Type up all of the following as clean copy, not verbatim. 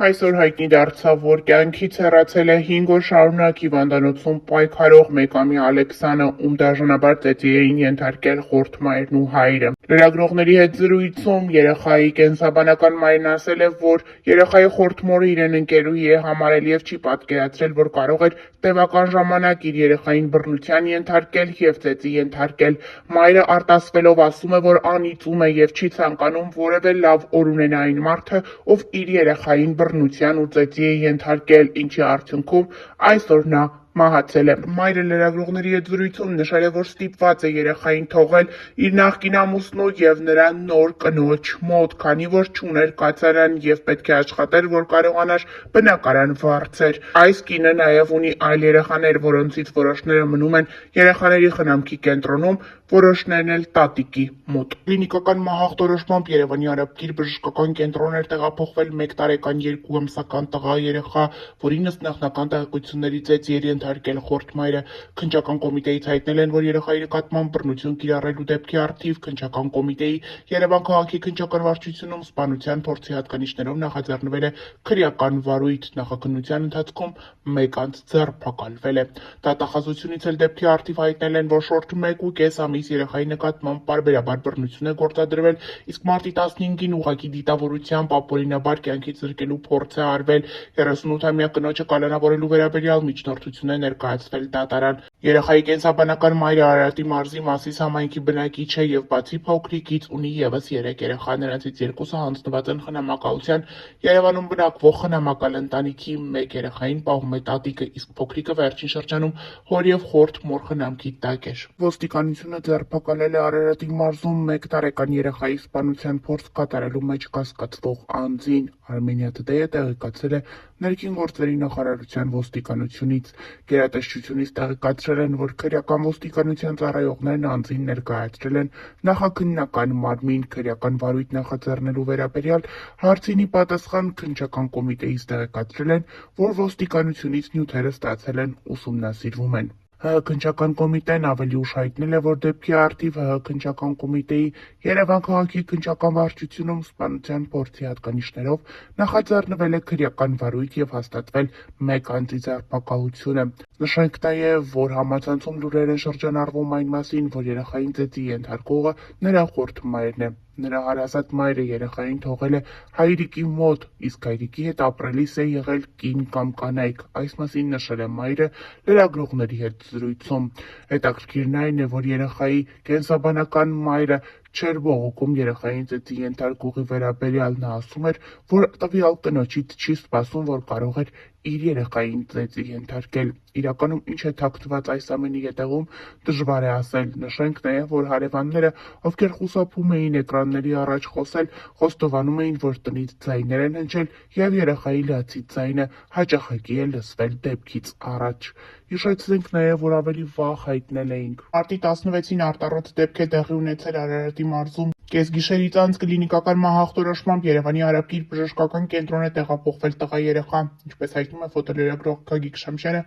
Այսօր հայտնի դարձավ, որ կյանքից հեռացել է 5 օր շարունակ հիվանդանոցում պայքարող մեկամյա Ալեքսանը, ում դաժանաբար ծեծի էին ենթարկել խորթմայրն ու հայրը։ Լրագրողների հետ զրույցում երեխայի կենսաբանական մայրն ասել է, որ երեխայի խորթմորը իրեն ընկերուհի է համարել և չի պատկերացրել, որ կարող էր տևական ժամանակ իր երեխային բռնության ենթարկել և ծեծի ենթարկել։ Մայրը արտասվելով ասում է, որ անիծում է և չի ցանկանում որևէ լավ օր ունենա այն մարդը, ով իր երեխային բռնության ու ծեծի է ենթարկել, ինչի արդյունքում այսօր նա մահացել է։ Մայրը լրագրողների հետ զրույցում նշել է, որ ստիպված է երեխային թողել իր նախկին ամուսնու և նրա նոր կնոջ մոտ, քանի որ չուներ կացարան և պետք է աշխատեր, որ կարողանար բնակարան վարձել։ Այս կինը նաև ունի այլ երեխաներ, որոնցից որոշները մնում են երեխաների խնամքի կենտրոնում, որոշներն էլ տատիկի մոտ։ Կլինիկական մահախտորոշմամբ Երևանի Արաբկիր բժշկական կենտրոն էր տեղափոխվել 1 տարեկան 2 ամսական տղա երեխա, որին ըստ նախնական տեղեկությունների ծեծի էր ենթարկել խորթմայրը։ Քննչական կոմիտեից հայտնել են, որ երեխայի նկատմամբ բռնություն կիրառելու դեպքի առթիվ քննչական կոմիտեի Երևան քաղաքի քննչական վարչությունում սպանության փորձի հատկանիշներով նախաձեռնվել է քրեական վարույթ։ Նախաքննության ընթացքում 1 անձ ձերբակալվել է։ Դատախազությունից էլ դեպքի առթիվ հայտնել են, որ շուրջ 1.5 ամիս երեխայի նկատմամբ պարբերաբար բռնություն է գործադրվել, իսկ մարտի 15-ին ուղղակի դիտավորությամբ ապօրինաբար կյանքից զրկելու փորձ է արվել։ 38-ամյա կնոջը կալանավորելու վերաբերյալ միջնորդություն է ներկայացվել դատարան։ Երեխայի կենսաբանական մայրը Արարատի մարզի Մասիս համայնքի բնակիչ է և բացի փոքրիկից ունի ևս 3 երեխա, նրանցից 2-ը հանձնված են խնամակալության։ Երևանում բնակվող խնամակալ ընտանիքի 1 երեխային պահում է տատիկը, իսկ փոքրիկը վերջին շրջանում հոր և խորթմոր խնամքի տակ էր։ Ոստիկանությունը ձերբակալել է Արարատի մարզում 1 տարեկան երեխայի սպանության փորձ կատարելու մեջ կասկածվող անձին։ Armenia Today-ը տեղեկացել է Ներքին գործերի նախարարության ոստիկանությունից։ Գերատեսչությունից տեղեկացրել են, որ քրեական ոստիկանության ծառայողներն անձին ներկայացրել են նախաքննական մարմին։ Քրեական վարույթ նախաձեռնելու վերաբերյալ հարցին ի պատասխան քննչական կոմիտեից տեղեկացրել են, որ ոստիկանությունից նյութերը ստացել են, ուսումնասիրվում են։ ՀՀ քննչական կոմիտեն ավելի ուշ հայտնել է, որ դեպքի առթիվ ՀՀ քննչական կոմիտեի Երևան քաղաքի քննչական վարչությունում սպանության փորձի հատկանիշներով նախաձեռնվել է քրեական վարույթ և հաստատվել 1 անձի ձերբակալությունը։ Նշենք նաև, որ համացանցում լուրեր են շրջանառվում այն մասին, որ երեխային ծեծի ենթարկողը նրա խորթմայրն է։ Նրա հարազատ մայրը երեխային թողել է հայրիկի մոտ, իսկ հայրիկի հետ ապրելիս է եղել կին կամ կանայք։ Այս մասին նշել է մայրը լրագրողների հետ զրույցում։ Հետաքրքիրն այն է, որ երեխայի կենսաբանական մայրը չէր բողոքում երեխային ծեծի ենթարկողի վերաբերյալ։ Նա ասում էր, որ տվյալ կնոջից չի սպասում, որ կարող էր իր երեխային ծեծի ենթարկել։ Իրականում ինչ է թաքնված այս ամենի ետևում, դժվար է ասել։ Նշենք նաև, որ հարևանները, ովքեր խուսափում էին էկրանների առաջ խոսել, խոստովանում էին, որ տնից ձայներ են հնչել և երեխայի լացի ձայնը հաճախակի է լսվել դեպքից առաջ։ Հիշեցնենք նաև, որ ավելի վաղ հայտնել էինք։ Մարտի 16-ին արտառոց դեպք է տեղի ունեցել Արարատի մարզում։ Կեսգիշերից անց կլինիկական մահախտորոշմամբ Երևանի Արաբկիր բժշկական կենտրոն է տեղափոխվել տղա երեխա։ Ինչպես հայտնում է ֆոտոլրագրող Գագիկ Շամշյանը,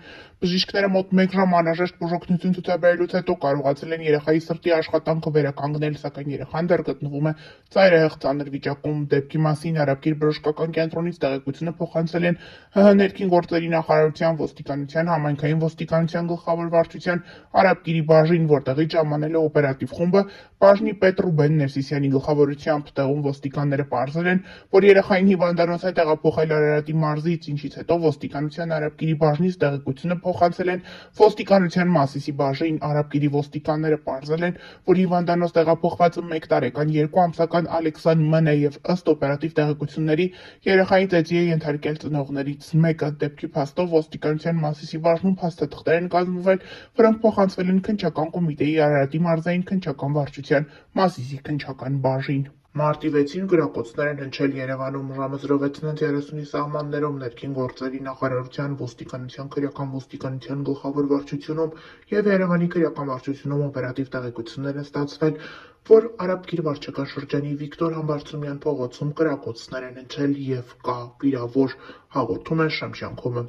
բժիշկները մոտ 1 ժամ անհրաժեշտ բուժօգնություն ցուցաբերելուց հետո կարողացել են երեխայի սրտի աշխատանքը վերականգնել, սակայն երեխան դեռ գտնվում է ծայրահեղ ծանր վիճակում։ Դեպքի մասին Արաբկիր բժշկական կենտրոնից տեղեկությունը փոխանցել են ՀՀ Ներքին գործերի նախարարության, ոստիկանության, համայնքային ոստիկանության գլխավոր վարչության Արաբկիրի բաժին, որտեղից ժամանել է օպերատիվ խումբը բաժնի պետ Ռուբեն Ներսիսյանի գլխավորությամբ։ Տեղում ոստիկանները պարզել են, որ երեխային հիվանդանոց է տեղափոխել Արարատի մարզից, ինչից հետո ոստիկանության Արաբկիրի բաժնից տեղեկությունը փոխանցել են ոստիկանության Մասիսի բաժին։ Արաբկիրի ոստիկանները պարզել են, որ հիվանդանոց տեղափոխվածը 1 տարեկան 2 ամսական Ալեքսան Մ-ն է և ըստ օպերատիվ տեղեկությունների երեխային ծեծի է ենթարկել ծնողներից մեկը։ Դեպքի փաստով ոստիկանության Մասիսի բաժնում փաստաթղթեր են կազմվել, որոնք փոխանցվել են քննչական կոմիտեի Արարատի մարզային քննչական վարչության Մասիսի քննչական բաժին։ Մարտի 6-ին գրակոծներ են հնչել Երևանում։ Ժամը 06:30-ի սահմաններում Ներքին գործերի նախարարության, ոստիկանության, քրեական ոստիկանության գլխավոր վարչությունում և Երևանի քրեական վարչությունում օպերատիվ տեղեկություններ են ստացվել, որ Արաբկիր վարչակարգաշրջանի Վիկտոր Համբարձումյան փողոցում կրակոցներ են հնչել և կա վիրավոր, հաղորդում է Շամշյանկոմը։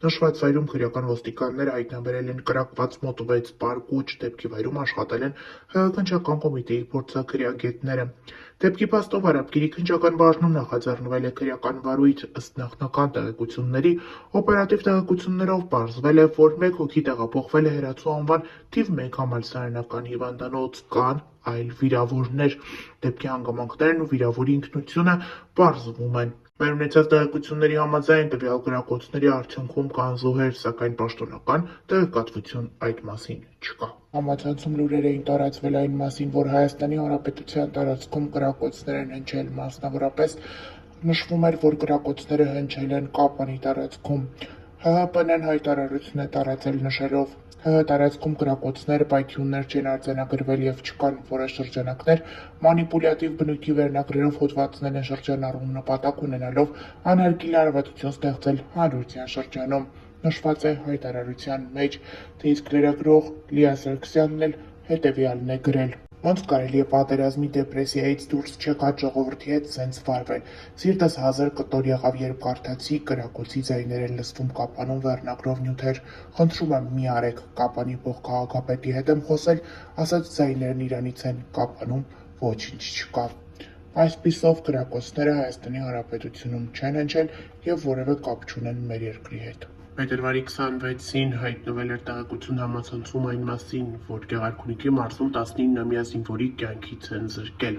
Նշված վայրում քրեական ոստիկանները հայտնաբերել են կրակված մոտ 6 պարկուճ, դեպքի վայրում աշխատել են ՀՀ քննչական կոմիտեի փորձաքրեագետները։ Դեպքի փաստով Արաբկիրի քննչական բաժնում նախաձեռնվել է քրեական վարույթ, ըստ նախնական տեղեկությունների, օպերատիվ տեղեկություններով պարզվել է, որ 1 հոգի տեղափոխվել է Հերացու անվան թիվ 1 համալսարանական հիվանդանոց, կան այլ վիրավորներ։ Դեպքի հանգամանքներն ու վիրավորի ինքնությունը պարզվում են։ Մեր ունեցած տեղեկությունների համաձայն տվյալ կրակոցների արդյունքում կան զոհեր, սակայն պաշտոնական տեղեկատվություն այդ մասին չկա։ Համացանցում լուրեր էին տարածվել այն մասին, որ Հայաստանի Հանրապետության տարածքում կրակոցներ են հնչել, մասնավորապես նշվում էր, որ կրակոցները հնչել են Կապանի տարածքում։ ՀՀՊՆ-ն հայտարարություն է տարածել նշելով. ՀՀ տարածքում կրակոցներ, պայթյուններ չեն արձանագրվել և չկան որոշ շրջանակներ մանիպուլյատիվ բնույթի վերնագրերով հոդվածներ են շրջանառվում նպատակ ունենալով անհարգելի արարվածություն ստեղծել Հարությունյան շրջանում։ Նշված է հայտարարության մեջ, թե իսկ լրագրող Լիա Սարգսյանն էլ հետևյալն է գրել. Ոնց կարելի է պատերազմի դեպրեսիայից դուրս չեկած ժողովրդի հետ սենց վարվել։ Սիրտս հազար կտոր եղավ, երբ կարդացի կրակոցի ձայներ են լսվում Կապանում վերնագրով նյութեր։ Խնդրում եմ մի արեք, Կապանի փոխքաղաքապետի հետ եմ խոսել, ասաց ձայներն իրանից են, Կապանում ոչինչ չկա։ Այսպիսով կրակոցները Հայաստանի Հանրապետությունում չեն հնչել և որևէ կապ չունեն մեր երկրի հետ։ Փետրվարի 26-ին հայտնվել էր տեղեկություն համացանցում այն մասին, որ Գեղարքունիքի մարզում 19-ամյա զինվորի կյանքից են զրկել։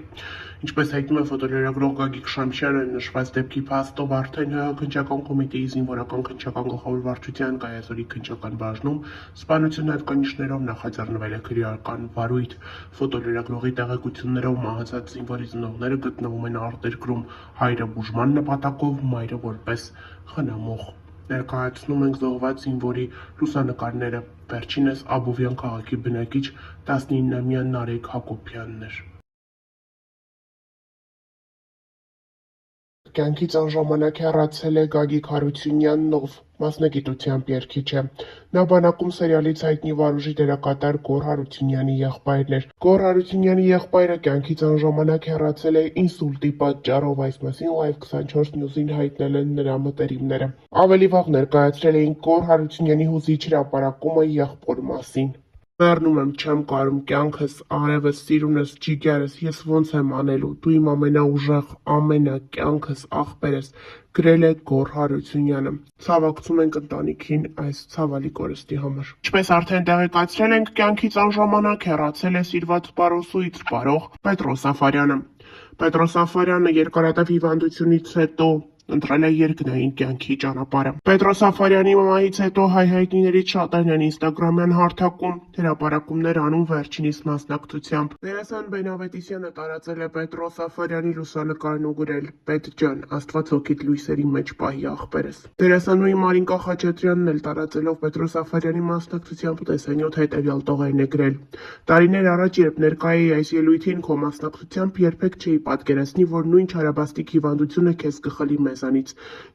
Ինչպես հայտնում է ֆոտոլրագրող Գագիկ Շամշյանը, նշված դեպքի փաստով արդեն ՀՀ քննչական կոմիտեի զինվորական քննչական գլխավոր վարչության Կայազորի քննչական բաժնում սպանություն հատկանիշներով նախաձեռնվել է քրեական վարույթ։ Ֆոտոլրագրողի տեղեկություններով մահացած զինվորի ծնողները գտնվում են արտերկրում, հայրը բուժման նպատակով, մայրը որպես խնամող։ Ներկայացնում ենք զոհված զինվորի լուսանկարները, վերջինս Աբովյան քաղաքի բնակիչ 19-ամյա Նարեկ Հակոբյանն էր։ Կյանքից անժամանակ հեռացել է Գագիկ Հարությունյանն, ով մասնագիտությամբ երգիչ է։ Նա բանակում սերիալից հայտնի Վարուժի դերակատար Գոռ Հարությունյանի եղբայրն էր։ Գոռ Հարությունյանի եղբայրը կյանքից անժամանակ հեռացել է ինսուլտի պատճառով, այս մասին Live 24 News-ին հայտնել են նրա մտերիմները։ Ավելի վաղ ներկայացրել էին Գոռ Հարությունյանի հուզիչ հրապարակումը եղբոր մասին։ Մեռնում եմ, չեմ կարում, կյանքս, արևս, սիրունս, ջիգերս, ես ոնց եմ անելու, դու իմ ամենաուժեղ, կյանքս, աղբերս, գրել է Գոռ Հարությունյանը։ Ցավակցում ենք ընտանիքին այս ցավալի կորստի համար։ Ինչպես արդեն տեղեկացրել ենք, կյանքից անժամանակ հեռացել է սիրված պարոսուից պարող Պետրոս Աֆարյանը։ Պետրոս Աֆարյանը երկարատև հիվանդությունից հետո ընտրել է երկնային կյանքի ճանապարհը։ Պետրոս Աֆարյանի մահից հետո հայհայտնիներից շատերն են ինստագրամյան հարթակում հրապարակումներ անում վերջինիս մասնակցությամբ։ Դերասան Բեն Ավետիսյանը տարածել է Պետրոս Աֆարյանի լուսանկարն ու գրել. «Պետ ջան, Աստված հոգիդ լույսերի մեջ պահի աղբերս»։ Դերասանուհի Մարինկա Խաչատրյանն էլ տարածելով Պետրոս Աֆարյանի մասնակցությամբ տեսանյութ հետևյալ տողերն է գրել. «Տարիներ առաջ, երբ ներկա էի այս ելույթին, քո մասնակցությամբ երբեք չէի պատկերացնի, որ նույն չարաբաստիկ հիվանդությունը քեզ կխլի մեզանից։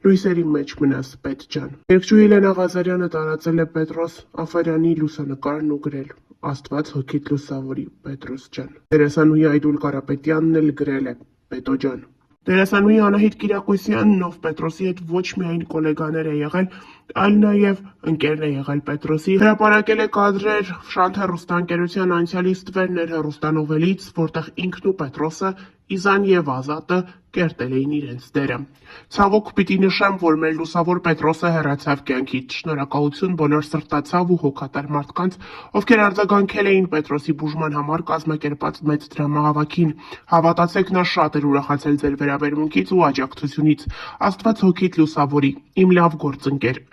Լույսերի մեջ մնաս, պետ ջան»։ Երգչուհի Լենա Ղազարյանը տարածել է Պետրոս Աֆարյանի լուսանկարն ու գրել. «Աստված հոգիդ լուսավորի, Պետրոս ջան»։ Դերասանուհի Այդուլ Կարապետյանն էլ գրել է. «Պետո ջան»։ Դերասանուհի Անահիտ Կիրակոսյանն, ով Պետրոսի հետ ոչ միայն գոլեգաներ է եղել, այլ նաև ընկերն է եղել Պետրոսի, հրապարակել է կադրեր Շանթ հեռուստաընկերության անցյալի ստվերներ հեռուստանովելից, որտեղ ինքն ու Պետրոսը, Իզան և Ազատը կերտել էին իրենց դերը։ Ցավոք պիտի նշեմ, որ մեր լուսավոր Պետրոսը հեռացավ կյանքից։ Շնորհակալություն բոլոր սրտացավ ու հոգատար մարդկանց, ովքեր արձագանքել էին Պետրոսի բուժման համար կազմակերպած մեծ դրամահավաքին։ Հավատացեք, նա շատ էր ուրախացել ձեր վերաբերմունքից ու աջակցությունից։ Աստված հոգիդ լուսավորի, իմ լավ գործընկեր,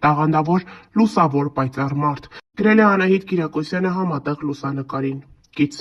տաղանդավոր, լուսավոր պայծառ մարդ, գրել է Անահիտ Կիրակոսյանը համատեղ լուսանկարին։ Կից